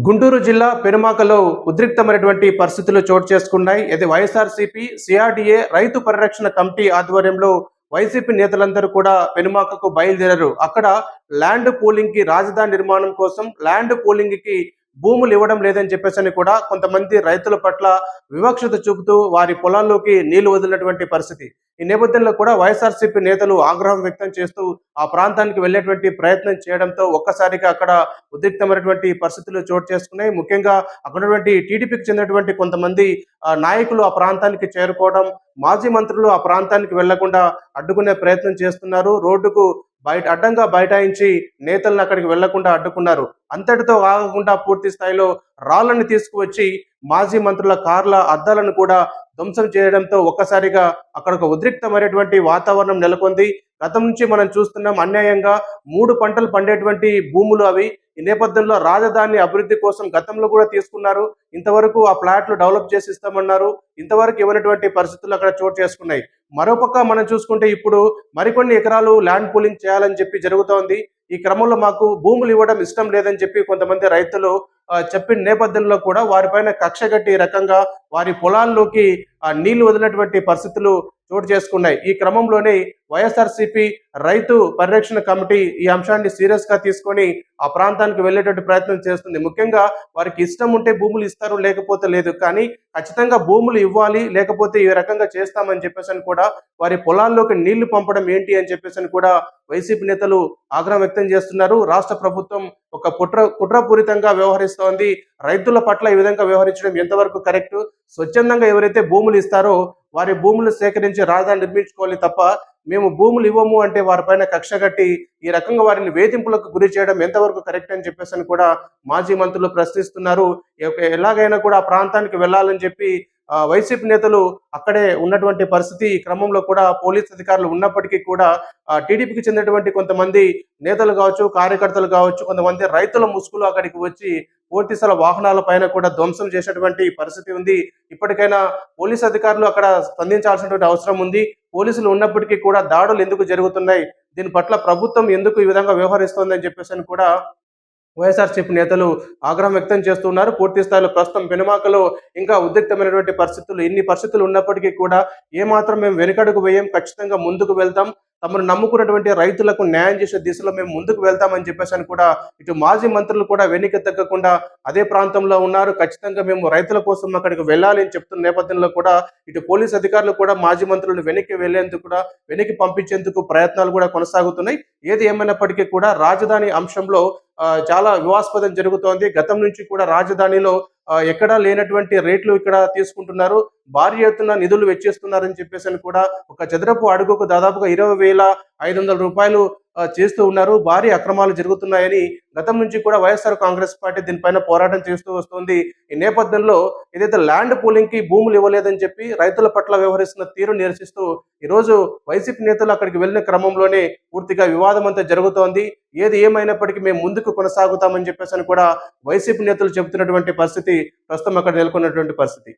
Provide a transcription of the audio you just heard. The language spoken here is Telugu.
గుంటూరు జిల్లా పెనుమాకలో ఉద్రిక్తమైనటువంటి పరిస్థితులు చోటు చేసుకున్నాయి. ఇది వైఎస్ఆర్సీపీ, సిఆర్డీఏ రైతు పరిరక్షణ కమిటీ ఆధ్వర్యంలో వైసీపీ నేతలందరూ కూడా పెనుమాకకు బయలుదేరారు. అక్కడ ల్యాండ్ పూలింగ్ కి రాజధాని నిర్మాణం కోసం ల్యాండ్ పూలింగ్ కి భూములు ఇవ్వడం లేదని చెప్పేసి కూడా కొంతమంది రైతుల పట్ల వివక్షత చూపుతూ వారి పొలాల్లోకి నీళ్లు వదిలినటువంటి పరిస్థితి. ఈ నేపథ్యంలో కూడా వైఎస్ఆర్సీపీ నేతలు ఆగ్రహం వ్యక్తం చేస్తూ ఆ ప్రాంతానికి వెళ్ళేటువంటి ప్రయత్నం చేయడంతో ఒక్కసారిగా అక్కడ ఉద్రిక్తమైనటువంటి పరిస్థితులు చోటు చేసుకున్నాయి. ముఖ్యంగా అక్కడ ఉన్నటువంటి టీడీపీకి చెందినటువంటి కొంతమంది నాయకులు ఆ ప్రాంతానికి చేరుకోవడం, మాజీ మంత్రులు ఆ ప్రాంతానికి వెళ్లకుండా అడ్డుకునే ప్రయత్నం చేస్తున్నారు. రోడ్డుకు అడ్డంగా బైఠాయించి నేతలను అక్కడికి వెళ్లకుండా అడ్డుకున్నారు. అంతటితో ఆగకుండా పూర్తి స్థాయిలో రాళ్లను తీసుకువచ్చి మాజీ మంత్రుల కార్ల అద్దాలను కూడా ధ్వంసం చేయడంతో ఒక్కసారిగా అక్కడ ఒక ఉద్రిక్తమైనటువంటి వాతావరణం నెలకొంది. గతం నుంచి మనం చూస్తున్నాం, అన్యాయంగా 3 పంటలు పండేటువంటి భూములు అవి. ఈ నేపథ్యంలో రాజధాని అభివృద్ధి కోసం గతంలో కూడా తీసుకున్నారు. ఇంతవరకు ఆ ప్లాట్లు డెవలప్ చేసి ఇస్తామన్నారు. ఇంతవరకు ఇవ్వనటువంటి పరిస్థితులు అక్కడ చోటు చేసుకున్నాయి. మరోపక్క మనం చూసుకుంటే ఇప్పుడు మరికొన్ని ఎకరాలు ల్యాండ్ పూలింగ్ చేయాలని చెప్పి జరుగుతోంది. ఈ క్రమంలో మాకు భూములు ఇవ్వడం ఇష్టం లేదని చెప్పి కొంతమంది రైతులు చెప్పిన నేపథ్యంలో కూడా వారిపైన కక్షగట్టి ఈ రకంగా వారి పొలాల్లోకి నీళ్లు వదిలినటువంటి పరిస్థితులు చోటు చేసుకున్నాయి. ఈ క్రమంలోనే వైఎస్ఆర్సీపీ రైతు పరిరక్షణ కమిటీ ఈ అంశాన్ని సీరియస్ గా తీసుకొని ఆ ప్రాంతానికి వెళ్ళేటువంటి ప్రయత్నం చేస్తుంది. ముఖ్యంగా వారికి ఇష్టం ఉంటే భూములు ఇస్తారు, లేకపోతే లేదు. కానీ ఖచ్చితంగా భూములు ఇవ్వాలి, లేకపోతే ఈ రకంగా చేస్తామని చెప్పేసి కూడా వారి పొలాల్లోకి నీళ్లు పంపడం ఏంటి అని చెప్పేసి కూడా వైసీపీ నేతలు ఆగ్రహం వ్యక్తం చేస్తున్నారు. రాష్ట్ర ప్రభుత్వం ఒక కుట్రపూరితంగా వ్యవహరిస్తోంది. రైతుల పట్ల ఈ విధంగా వ్యవహరించడం ఎంతవరకు కరెక్ట్? స్వచ్ఛందంగా ఎవరైతే భూములు ఇస్తారో వారి భూములు సేకరించి రాజధాని నిర్మించుకోవాలి తప్ప మేము భూములు ఇవ్వము అంటే వారిపైన కక్షగట్టి ఈ రకంగా వారిని వేధింపులకు గురి చేయడం ఎంతవరకు కరెక్ట్ అని చెప్పేసి కూడా మాజీ మంత్రులు ప్రశ్నిస్తున్నారు. ఎలాగైనా కూడా ఆ ప్రాంతానికి వెళ్ళాలని చెప్పి వైసీపీ నేతలు అక్కడే ఉన్నటువంటి పరిస్థితి. ఈ క్రమంలో కూడా పోలీస్ అధికారులు ఉన్నప్పటికీ కూడా టీడీపీకి చెందినటువంటి కొంతమంది నేతలు కావచ్చు, కార్యకర్తలు కావచ్చు, కొంతమంది రైతుల ముసుగులు అక్కడికి వచ్చి పూర్తిస్థల వాహనాల పైన కూడా ధ్వంసం చేసేటువంటి పరిస్థితి ఉంది. ఇప్పటికైనా పోలీస్ అధికారులు అక్కడ స్పందించాల్సినటువంటి అవసరం ఉంది. పోలీసులు ఉన్నప్పటికీ కూడా దాడులు ఎందుకు జరుగుతున్నాయి, దీని పట్ల ప్రభుత్వం ఎందుకు ఈ విధంగా వ్యవహరిస్తోందని చెప్పేసి కూడా వైఎస్ఆర్సీపీ నేతలు ఆగ్రహం వ్యక్తం చేస్తున్నారు. పూర్తి స్థాయిలో ప్రస్తుతం పెనుమాకలో ఇంకా ఉద్రిక్తమైనటువంటి పరిస్థితులు, ఇన్ని పరిస్థితులు ఉన్నప్పటికీ కూడా ఏమాత్రం మేము వెనుకడుగు వేయం, ఖచ్చితంగా ముందుకు వెళ్తాం, తమను నమ్ముకున్నటువంటి రైతులకు న్యాయం చేసే దిశలో మేము ముందుకు వెళ్తామని చెప్పేసి కూడా ఇటు మాజీ మంత్రులు కూడా వెనక్కి తగ్గకుండా అదే ప్రాంతంలో ఉన్నారు. ఖచ్చితంగా మేము రైతుల కోసం అక్కడికి వెళ్ళాలి అని చెప్తున్న నేపథ్యంలో కూడా ఇటు పోలీస్ అధికారులు కూడా మాజీ మంత్రులను వెనక్కి పంపించేందుకు ప్రయత్నాలు కూడా కొనసాగుతున్నాయి. ఏది ఏమైనప్పటికీ కూడా రాజధాని అంశంలో చాలా వివాదాస్పదం జరుగుతోంది. గతం నుంచి కూడా రాజధానిలో ఎక్కడా లేనటువంటి రేట్లు ఇక్కడ తీసుకుంటున్నారు, భారీ ఎత్తున నిధులు వెచ్చిస్తున్నారని చెప్పేసి కూడా ఒక చదరపు అడుగుకు దాదాపుగా 20,500 రూపాయలు చేస్తూ ఉన్నారు. భారీ అక్రమాలు జరుగుతున్నాయని గతం నుంచి కూడా వైఎస్ఆర్ కాంగ్రెస్ పార్టీ దీనిపైన పోరాటం చేస్తూ వస్తుంది. ఈ నేపథ్యంలో ఏదైతే ల్యాండ్ పూలింగ్ కి భూములు ఇవ్వలేదని చెప్పి రైతుల పట్ల వ్యవహరిస్తున్న తీరు నిరసిస్తూ ఈరోజు వైసీపీ నేతలు అక్కడికి వెళ్ళిన క్రమంలోనే పూర్తిగా వివాదం అంతా జరుగుతోంది. ఏది ఏమైనప్పటికీ మేము ముందుకు కొనసాగుతామని చెప్పేసి కూడా వైసీపీ నేతలు చెబుతున్నటువంటి పరిస్థితి ప్రస్తుతం అక్కడ నెలకొన్నటువంటి పరిస్థితి.